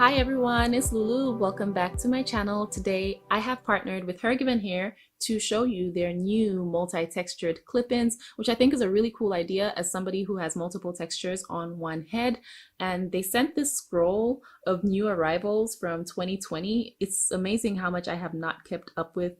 Hi everyone, it's Lulu. Welcome back to my channel. Today I have partnered with Hergiven Hair to show you their new multi-textured clip-ins, which I think is a really cool idea as somebody who has multiple textures on one head. And they sent this scroll of new arrivals from 2020. It's amazing how much I have not kept up with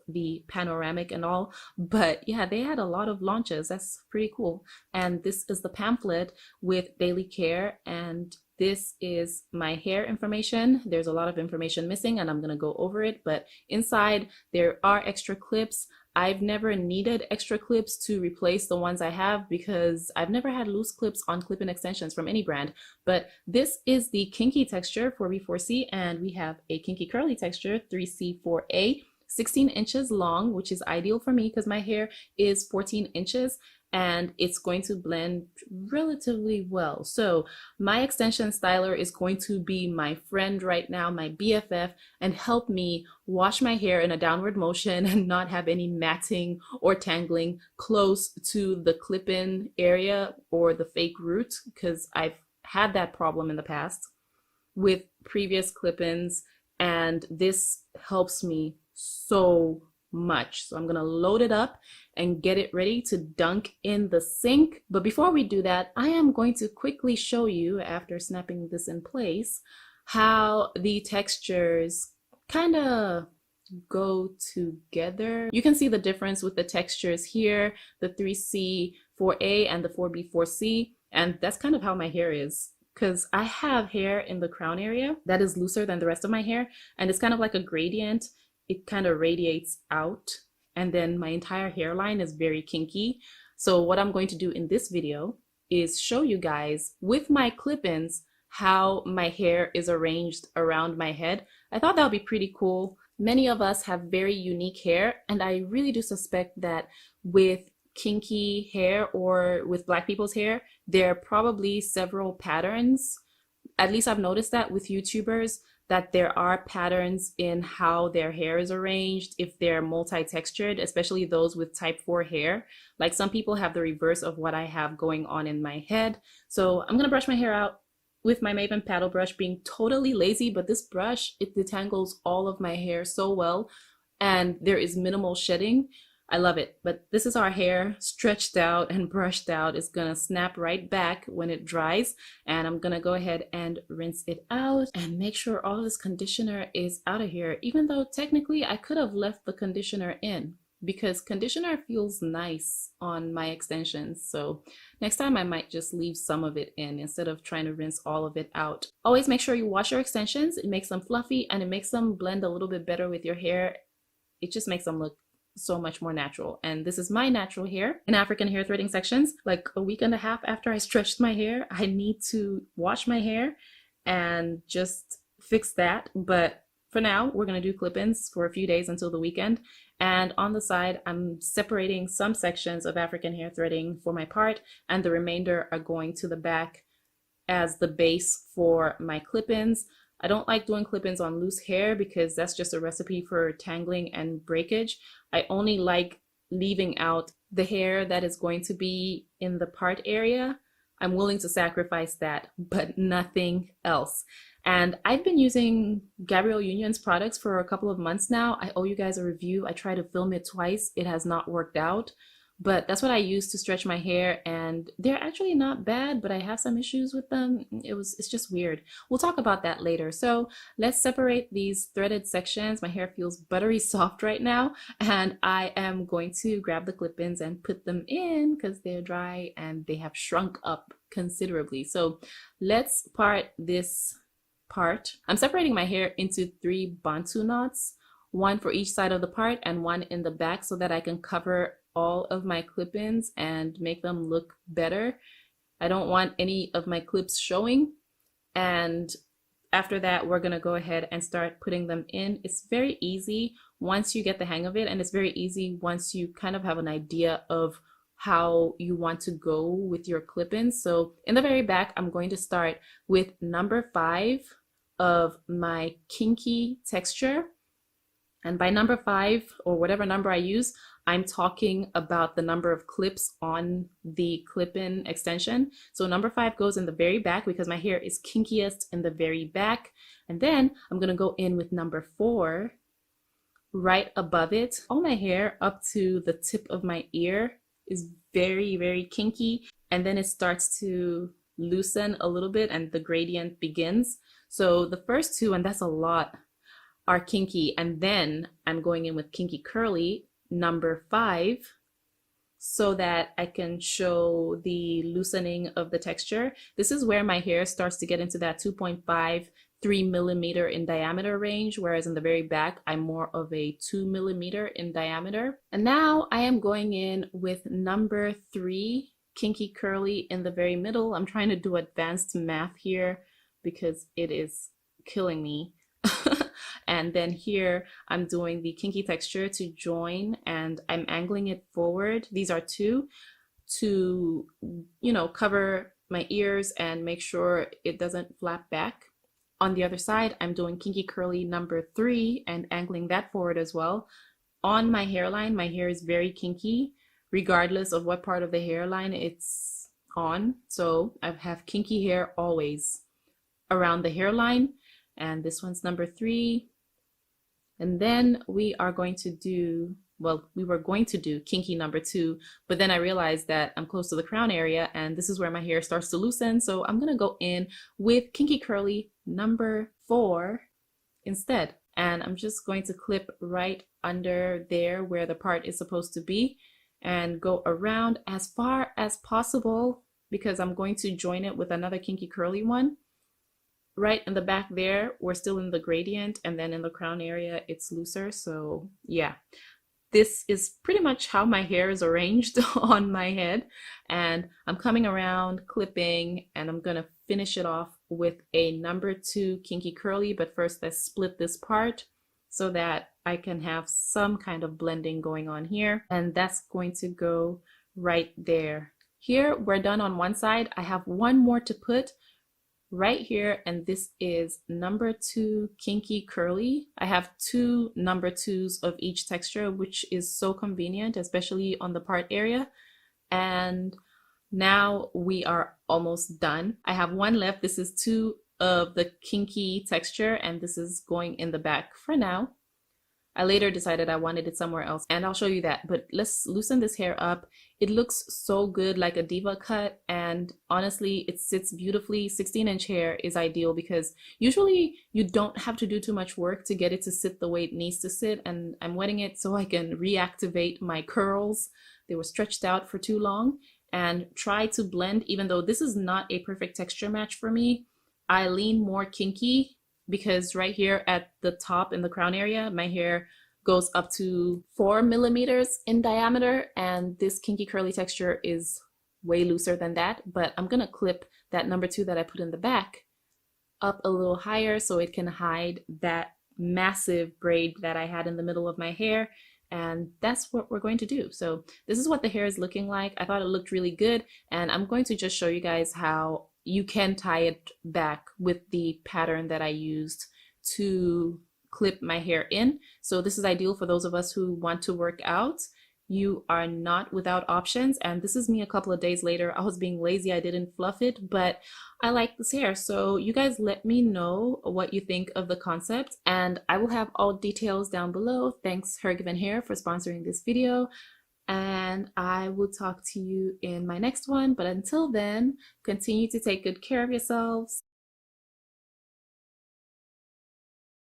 the panoramic and all, but yeah, they had a lot of launches. That's pretty cool. And this is the pamphlet with daily care, and this is my hair information. There's a lot of information missing and I'm going to go over it, but inside there are extra clips. I've never needed extra clips to replace the ones I have because I've never had loose clips on clip-in extensions from any brand. But this is the kinky texture 4B4C, and we have a kinky curly texture 3C4A, 16 inches long, which is ideal for me because my hair is 14 inches. And it's going to blend relatively well. So my extension styler is going to be my friend right now, my BFF, and help me wash my hair in a downward motion and not have any matting or tangling close to the clip-in area or the fake root, because I've had that problem in the past with previous clip-ins, and this helps me so much. So I'm gonna load it up and get it ready to dunk in the sink. But before we do that, I am going to quickly show you, after snapping this in place, how the textures kind of go together. You can see the difference with the textures here, the 3C4A and the 4B4C, and that's kind of how my hair is. Because I have hair in the crown area that is looser than the rest of my hair, and it's kind of like a gradient. It kind of radiates out, and then my entire hairline is very kinky. So what I'm going to do in this video is show you guys with my clip-ins how my hair is arranged around my head. I thought that would be pretty cool. Many of us have very unique hair, and I really do suspect that with kinky hair or with Black people's hair, there are probably several patterns. At least I've noticed that with YouTubers, that there are patterns in how their hair is arranged if they're multi-textured, especially those with type 4 hair. Like some people have the reverse of what I have going on in my head. So I'm gonna brush my hair out with my Maven paddle brush, being totally lazy, but this brush, it detangles all of my hair so well, and there is minimal shedding. I love it. But this is our hair stretched out and brushed out. It's gonna snap right back when it dries, and I'm gonna go ahead and rinse it out and make sure all of this conditioner is out of here, even though technically I could have left the conditioner in because conditioner feels nice on my extensions. So next time I might just leave some of it in instead of trying to rinse all of it out. Always make sure you wash your extensions. It makes them fluffy and it makes them blend a little bit better with your hair. It just makes them look so much more natural. And this is my natural hair in African hair threading sections. Like a week and a half after I stretched my hair, I need to wash my hair and just fix that. But for now, we're going to do clip-ins for a few days until the weekend. And on the side, I'm separating some sections of African hair threading for my part, and the remainder are going to the back as the base for my clip-ins. I don't like doing clip-ins on loose hair because that's just a recipe for tangling and breakage. I only like leaving out the hair that is going to be in the part area. I'm willing to sacrifice that, but nothing else. And I've been using Gabrielle Union's products for a couple of months now. I owe you guys a review. I tried to film it twice. It has not worked out. But that's what I use to stretch my hair, and they're actually not bad, but I have some issues with them. It's just weird. We'll talk about that later. So let's separate these threaded sections. My hair feels buttery soft right now, and I am going to grab the clip-ins and put them in because they're dry and they have shrunk up considerably. So let's part this part. I'm separating my hair into 3 Bantu knots, one for each side of the part and one in the back, so that I can cover all of my clip-ins and make them look better. I don't want any of my clips showing. And after that, we're gonna go ahead and start putting them in. It's very easy once you get the hang of it, and it's very easy once you kind of have an idea of how you want to go with your clip-ins. So in the very back, I'm going to start with number 5 of my kinky texture. And by number 5, or whatever number I use, I'm talking about the number of clips on the clip-in extension. So number 5 goes in the very back because my hair is kinkiest in the very back. And then I'm gonna go in with number 4 right above it. All my hair up to the tip of my ear is very, very kinky. And then it starts to loosen a little bit and the gradient begins. So the first 2, and that's a lot, are kinky. And then I'm going in with kinky curly, number 5, so that I can show the loosening of the texture. This is where my hair starts to get into that 2.5 3 millimeter in diameter range, whereas in the very back I'm more of a 2 millimeter in diameter. And now I am going in with number 3 kinky curly in the very middle. I'm trying to do advanced math here because it is killing me. And then here I'm doing the kinky texture to join, and I'm angling it forward. These are 2 to, you know, cover my ears and make sure it doesn't flap back. On the other side, I'm doing kinky curly number 3 and angling that forward as well. On my hairline, my hair is very kinky, regardless of what part of the hairline it's on. So I have kinky hair always around the hairline. And this one's number 3. And then we are going to do, well, we were going to do kinky number 2, but then I realized that I'm close to the crown area and this is where my hair starts to loosen. So I'm gonna go in with kinky curly number 4 instead. And I'm just going to clip right under there where the part is supposed to be and go around as far as possible because I'm going to join it with another kinky curly one. Right in the back there, we're still in the gradient, and then in the crown area, it's looser. So yeah, this is pretty much how my hair is arranged on my head. And I'm coming around, clipping, and I'm gonna finish it off with a number 2 kinky curly. But first, let's split this part so that I can have some kind of blending going on here. And that's going to go right there. Here, we're done on one side. I have one more to put right here, and this is number 2 kinky curly. I have 2 number 2s of each texture, which is so convenient, especially on the part area. And now we are almost done. I have one left. This is 2 of the kinky texture, and this is going in the back for now. I later decided I wanted it somewhere else, and I'll show you that. But let's loosen this hair up. It looks so good, like a diva cut, and honestly, it sits beautifully. 16-inch hair is ideal because usually you don't have to do too much work to get it to sit the way it needs to sit, and I'm wetting it so I can reactivate my curls. They were stretched out for too long, and try to blend. Even though this is not a perfect texture match for me, I lean more kinky because right here at the top in the crown area, my hair goes up to 4 millimeters in diameter, and this kinky curly texture is way looser than that. But I'm gonna clip that number 2 that I put in the back up a little higher so it can hide that massive braid that I had in the middle of my hair. And that's what we're going to do. So this is what the hair is looking like. I thought it looked really good, and I'm going to just show you guys how you can tie it back with the pattern that I used to clip my hair in. So this is ideal for those of us who want to work out. You are not without options, and this is me a couple of days later. I was being lazy, I didn't fluff it, but I like this hair. So you guys let me know what you think of the concept, and I will have all details down below. Thanks Her Given Hair for sponsoring this video, and I will talk to you in my next one. But until then, continue to take good care of yourselves.